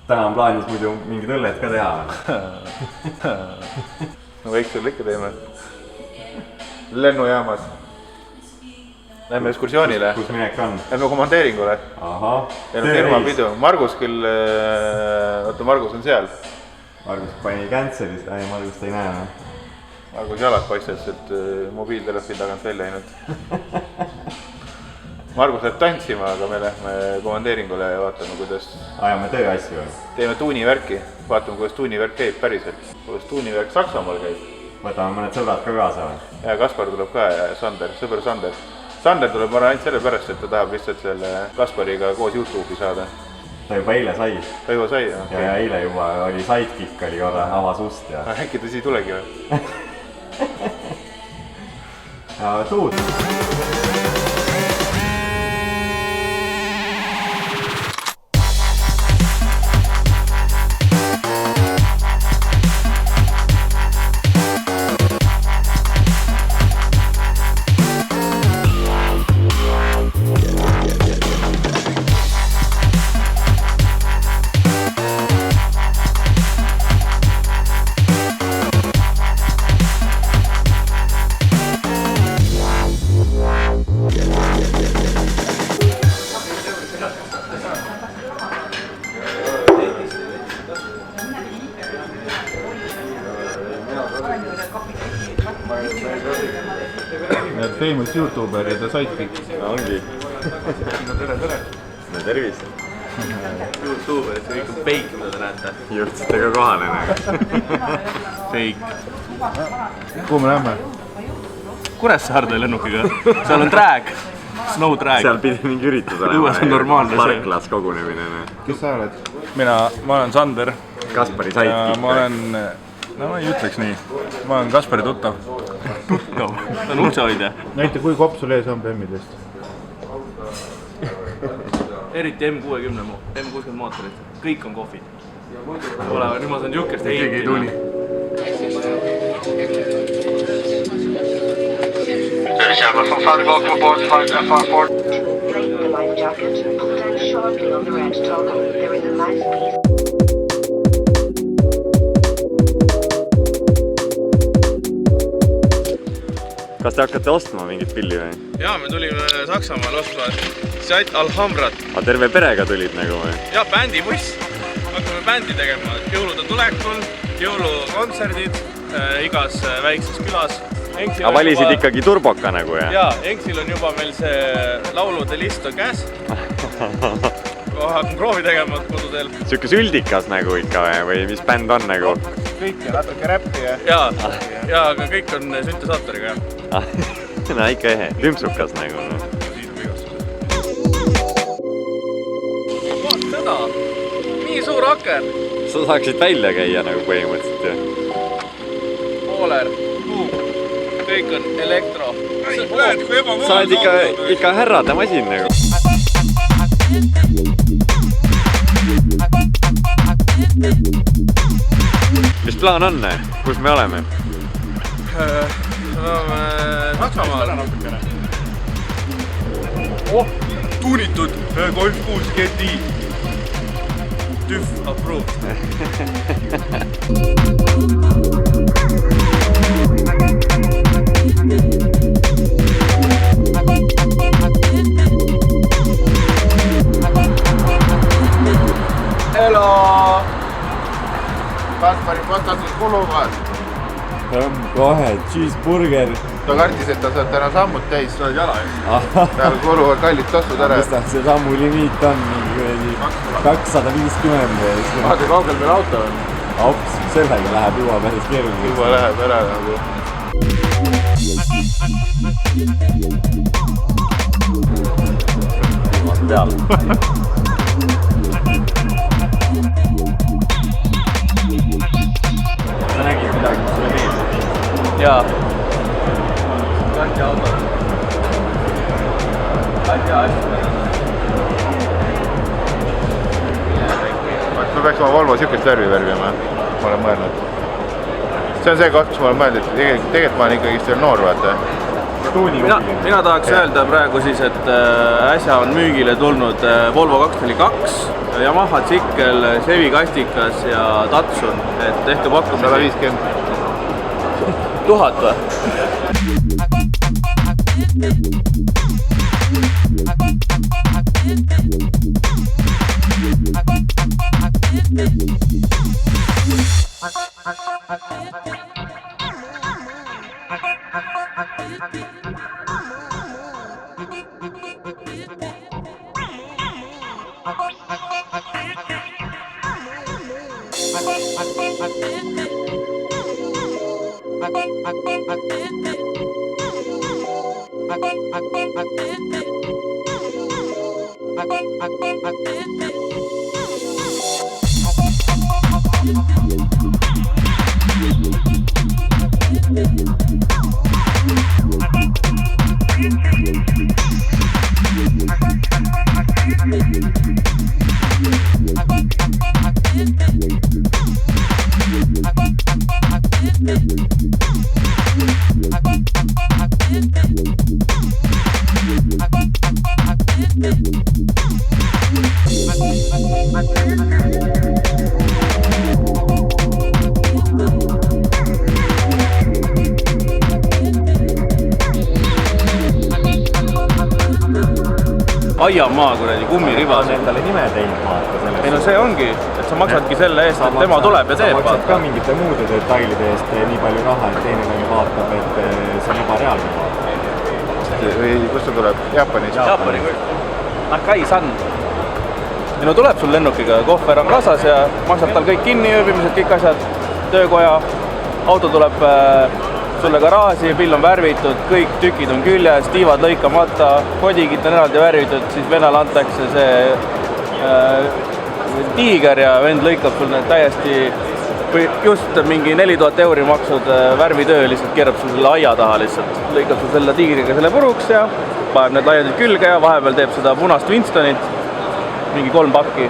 täna on plaanis muidu mingid õlled ka teha. No väiksel ikka teeme. Lennujaamas. Lähme ekskursioonile. Kus minek on? Lähme komandeeringule. Ahah. Firma pidu. Margus küll, oota Margus on seal. Margus pani cancel'ist, Margus ta ei näe. Margus jalad paistes, et mobiiltelefoni tagant välja ainult. Margus läheb tantsima, aga me lähme komandeeringule ja vaatame, kuidas... Ajame tööasju. Teeme tuunivärki. Vaatame, kuidas tuunivärk käib päriselt. Kuidas tuunivärk Saksamaal käib. Võtame mõned sõbrad ka kaasa või? Ja Kaspar tuleb ka ja Sander, sõber Sander. Sander tuleb ainult selle pärast, et ta tahab lihtsalt selle Kaspariga koos YouTube'i saada. Ta juba eile sai. Ta juba sai, jah? Ja eile juba oli sidekick, oli korra avas ust ja... Äkki ta siis tulegi või? Tuud! Need famous YouTuber ja ta sidekick. Ongi. No tere. No tervist. YouTuber, see kõik on fake, mida te näete. Jõudsite ka kohale. Fake. Kuhu me lähme? Kuressaarde lennukiga. Seal on drag. Snow drag. Seal pidi mingi üritus olema. Õues on normaalne see. Parklas kogunemine. Kes sa oled? Ma olen Sander. Kaspari sidekick. Ma olen... No ma ei ütleks nii. Ma olen Kaspari tuttav. Tuttav? Ta on uksehoidja. Näita, kui kopp sul ees on bemmidest. Eriti M60 mootorid. Kõik on kohvid. Nüüd ma saan jukest heitina. From Fatherwalk aboard flight FR4. Tighten the life jacket, pull down sharply on the red toggle. There is a mouthpiece. Kas te hakkate ostma mingit pilli või? Jaa, me tulime Saksamaal ostma Seat Alhambrat. A terve perega tulid nagu või? Jaa, bändibuss. Hakkame bändi tegema. Jõulud on tulekul, jõulukontserdid igas väikses külas. A valisid ikkagi turboka nagu, jah? Jaa, Enksil on juba meil see laulude list on käes. Hakkame proovi tegema kodudel. Siuke süldikas nagu ikka või mis bänd on nagu? Kõik ja natuke räppi ja... Jaa, aga kõik on süntesaatoriga. No ikka ehe, tümpsukas nagu. Vaat seda! Nii suur aken! Sa saaksid välja käia nagu põhimõtteliselt, jah? Pooler, kuub, kõik on elektro. Sa oled ikka härrade masin nagu. Mis plaan on? Kus me oleme? Me oleme Saksamaal. Tuunitud Golf 6 GTI. TÜV approved. Hello! Kaspari potasid kuluvad. Kohe, cheeseburger. Ta kartis, et ta saab täna sammud täis. Sa oled jala, jah? Peale kuluvad kallid tassud ära. Mis ta see sammu limiit on? 250 või? Vaata, kaugel meil auto on. Hops, sellega läheb juba päris keeruliseks. Juba läheb ära nagu. Peal. Sa nägid midagi, mis sulle meeldib? Jaa. Kanti auto. Kanti asju. Me peaks oma Volvo siukest värvi värvima, ma olen mõelnud. See on see koht, kus ma olen mõelnud, et tegelikult ma olen ikkagi veel noor, vaata. Mina tahaks öelda praegu siis, et äsja on müügile tulnud Volvo 242 Yamaha tsikkel, Chevy kastikas ja Datsun, et tehke pakkumisi. 150. 1000 või? Aiamaa kuradi kummiribas. Endale nime teinud vaata sellest. Ei no see ongi, et sa maksadki selle eest, et tema tuleb ja teeb. Sa maksad ka mingite muude detailide eest nii palju raha, et teine kuni vaatab, et see on ebareaalne vaata. Või kust ta tuleb? Jaapani kui Nakai-san. Ja no tuleb sul lennukiga, kohver on kaasas ja maksad tal kõik kinni, ööbimised, kõik asjad, töökoja, auto tuleb sulle garaaži, pill on värvitud, kõik tükid on küljes, tiivad lõikamata, kodikit on eraldi värvitud, siis vennale antakse see tiiger ja vend lõikab sul need täiesti, just mingi 4000 euri maksud värvitöö lihtsalt keerab sul selle aia taha lihtsalt, lõikab sul selle tiigriga selle puruks ja paneb need laiendid külge ja vahepeal teeb seda punast Winstonit, mingi 3 pakki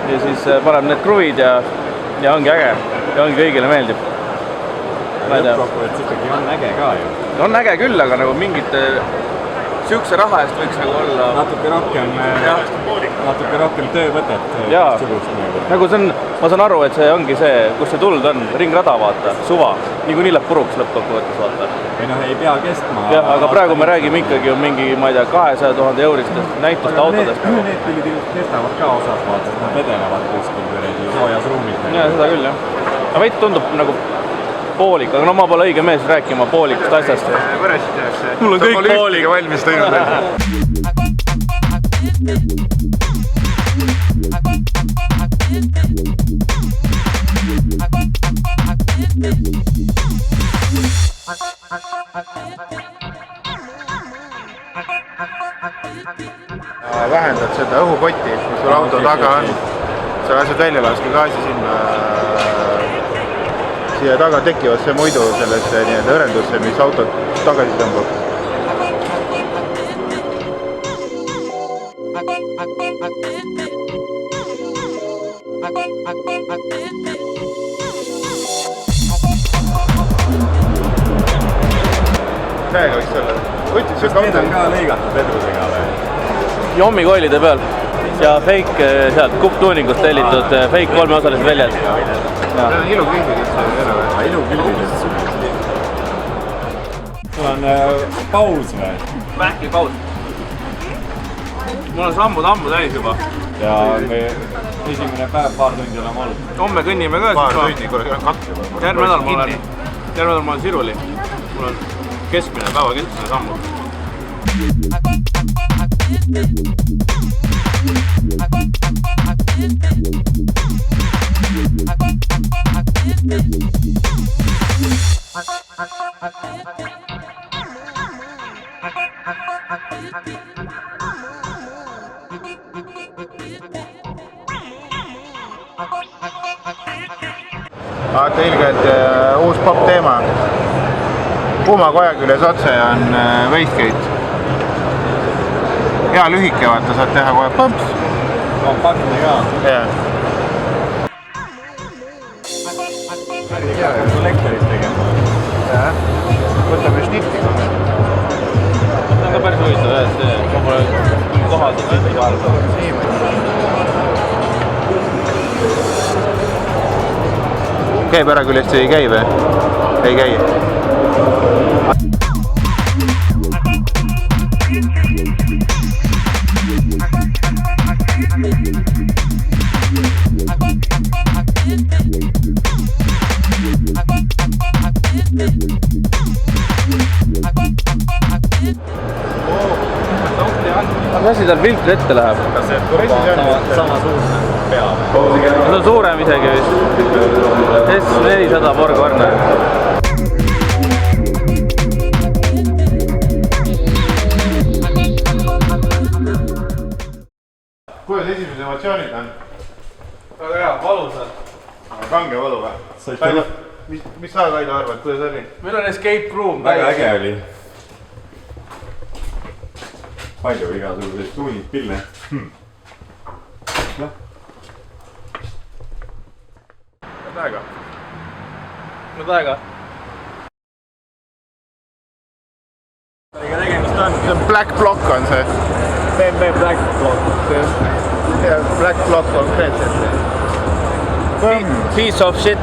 ja siis paneb need kruvid ja ongi äge ja ongi kõigile meeldib. Lõppkokkuvõttes ikkagi on äge ka ju. On äge küll, aga nagu mingite sihukese raha eest võiks nagu olla natuke rohkem töövõtet. Nagu see on, ma saan aru, et see ongi see, kus see tuld on, ringrada vaata, suva, niikuinii läheb puruks lõppkokkuvõttes vaata. Või noh, ei pea kestma. Jah, aga praegu me räägime ikkagi mingi, ma ei tea, 200 000 euristest näituste autodest. Need pillid kestavad ka osas vaata, et nad vedelevad kuskil soojas ruumis. Jaa, seda küll jah. Aga veid tundub nagu poolik, aga no ma pole õige mees rääkima poolikust asjast. Mul on kõik poolik. Valmis teinud. Vähendad seda õhupotti, mis sul auto taga on. Sa lased välja laske gaasi sinna siia taga tekivasse muidu sellesse õrendusse, mis autot tagasi tõmbab. Täiega võiks olla. Kas need on ka lõigatud vedrusega või? Jommikoilide peal ja fake sealt kupptuuningust tellitud fake 3-osalised väljad. See on ilukilbid üldse ära või? Ilukilbid üldse. Sul on paus või? Vähki paus. Mul on sammud ammu täis juba. Ja me esimene päev paar tundi oleme olnud. Homme kõnnime ka. Paar tundi, korra 2 juba. Järgmine nädal ma olen Siruli. Mul on keskmine päeva keskmine sammud. Vaata ilgelt uus pop teema. Puma koja küljes otse on Wastegate. Hea lühike, vaata, saad teha kohe põmps. Kompaktne ka. Jah. Kolektoris tegema. Jah. Võtame šnitti kohe. See on ka päris huvitav, et ma pole kohaldanud. käib ära küljest või ei käi või? Ei käi. mis asi tal filtri ette läheb? kas see turbo on sama suur pea või? See on suurem isegi vist. S400 Borg Warner. kuidas esimesed emotsioonid on? väga hea, valusalt. Kange valu või? Mis sa, Kaido, arvad, kuidas oli? meil on escape room. väga äge oli. palju igasuguseid tuuningpille. Täiega. millega tegemist on? See on Black Block on see. BMW Black Block. Black Block konkreetselt. Piece of shit.